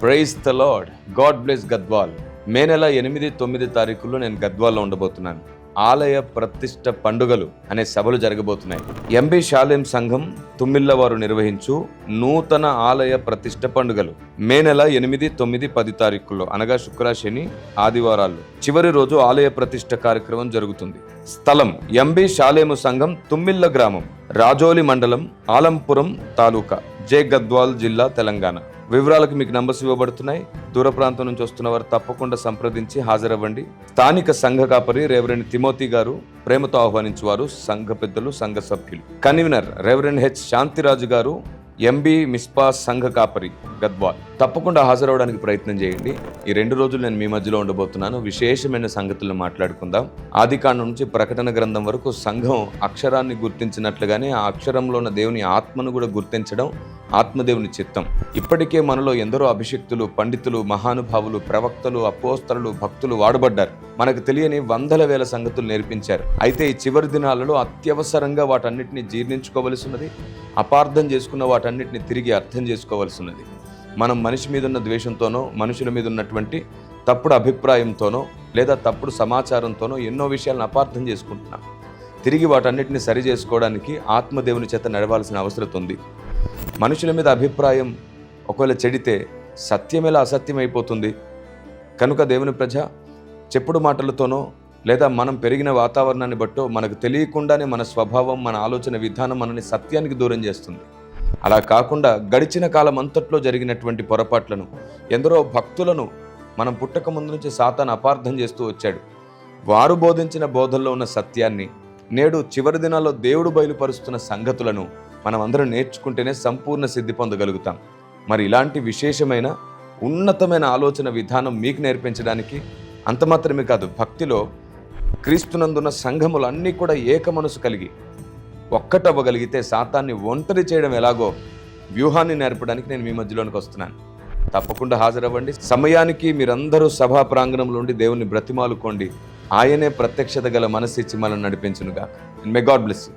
Praise the lord. God bless Gadwal. May నెల 8, 9 తారీఖుల్లో నేను గద్వాల్లో ఉండబోతున్నాను. ఆలయ ప్రతిష్ట పండుగలు అనే సభలు జరగబోతున్నాయి. ఎంబీ షాలేం సంఘం తుమ్మిళ్ళ వారు నిర్వహించు నూతన ఆలయ ప్రతిష్ట పండుగలు మే నెల 8, 9, 10 తారీఖుల్లో అనగా శుక్ర, శని, ఆదివారాలు చివరి రోజు ఆలయ ప్రతిష్ట కార్యక్రమం జరుగుతుంది. స్థలం ఎంబీ షాలేము సంఘం తుమ్మిళ్ళ గ్రామం, రాజోలి మండలం, ఆలంపురం తాలూకా, జే గద్వాల్ జిల్లా, తెలంగాణ. వివరాలకు మీకు నంబర్స్ ఇవ్వబడుతున్నాయి. దూర ప్రాంతం నుంచి వస్తున్న వారు తప్పకుండా సంప్రదించి హాజరవ్వండి. స్థానిక సంఘ కాపరి రెవరెండ్ తిమోతి గారు ప్రేమతో ఆహ్వానించువారు. సంఘ పెద్దలు, సంఘ సభ్యులు. కన్వీనర్ రెవరెండ్ హెచ్ శాంతిరాజు గారు, ఎంబీ మిస్పా సంఘ కాపరి, గద్వాల్. తప్పకుండా హాజరవడానికి ప్రయత్నం చేయండి. ఈ 2 రోజులు నేను మీ మధ్యలో ఉండబోతున్నాను. విశేషమైన సంగతులను మాట్లాడుకుందాం. ఆదికాండం నుంచి ప్రకటన గ్రంథం వరకు సంఘం అక్షరాన్ని గుర్తించినట్లుగానే ఆ అక్షరంలో ఉన్న దేవుని ఆత్మను కూడా గుర్తించడం ఆత్మదేవుని చిత్తం. ఇప్పటికే మనలో ఎందరో అభిషక్తులు, పండితులు, మహానుభావులు, ప్రవక్తలు, అపోస్తలులు, భక్తులు వాడబడ్డారు. మనకు తెలియని వందల వేల సంగతులు నేర్పించారు. అయితే ఈ చివరి దినాలలో అత్యవసరంగా వాటన్నిటిని జీర్ణించుకోవలసి ఉన్నది. అపార్థం చేసుకున్న వాటన్నిటిని తిరిగి అర్థం చేసుకోవలసి ఉన్నది. మనం మనిషి మీద ఉన్న ద్వేషంతోనో, మనుషుల మీద ఉన్నటువంటి తప్పుడు అభిప్రాయంతోనో లేదా తప్పుడు సమాచారంతోనో ఎన్నో విషయాలను అపార్థం చేసుకుంటున్నాం. తిరిగి వాటన్నిటిని సరి చేసుకోవడానికి ఆత్మదేవుని చేత నడవాల్సిన అవసరం ఉంది. మనుషుల మీద అభిప్రాయం ఒకవేళ చెడితే సత్యం ఎలా అసత్యం అయిపోతుంది? కనుక దేవుని ప్రజ చెప్పుడు మాటలతోనో లేదా మనం పెరిగిన వాతావరణాన్ని బట్టో మనకు తెలియకుండానే మన స్వభావం, మన ఆలోచన విధానం మనని సత్యానికి దూరం చేస్తుంది. అలా కాకుండా గడిచిన కాలం అంతట్లో జరిగినటువంటి పొరపాట్లను, ఎందరో భక్తులను మనం పుట్టక ముందు నుంచి సాతాను అపార్థం చేస్తూ వచ్చాడు. వారు బోధించిన బోధల్లో ఉన్న సత్యాన్ని నేడు చివరి దినాల్లో దేవుడు బయలుపరుస్తున్న సంగతులను మనం అందరం నేర్చుకుంటేనే సంపూర్ణ సిద్ధి పొందగలుగుతాం. మరి ఇలాంటి విశేషమైన ఉన్నతమైన ఆలోచన విధానం మీకు నేర్పించడానికి, అంత మాత్రమే కాదు, భక్తిలో క్రీస్తునందున్న సంఘములు అన్నీ కూడా ఏక మనసు కలిగి ఒక్కటవ్వగలిగితే సాతాన్ని ఒంటరి చేయడం ఎలాగో వ్యూహాన్ని నేర్పడానికి నేను మీ మధ్యలోనికి వస్తున్నాను. తప్పకుండా హాజరవ్వండి. సమయానికి మీరందరూ సభా ప్రాంగణంలో ఉండి దేవుని బ్రతిమాలుకోండి. ఆయనే ప్రత్యక్షత గల మనసిచ్చి మనల్ని నడిపించునుగా. May God bless you.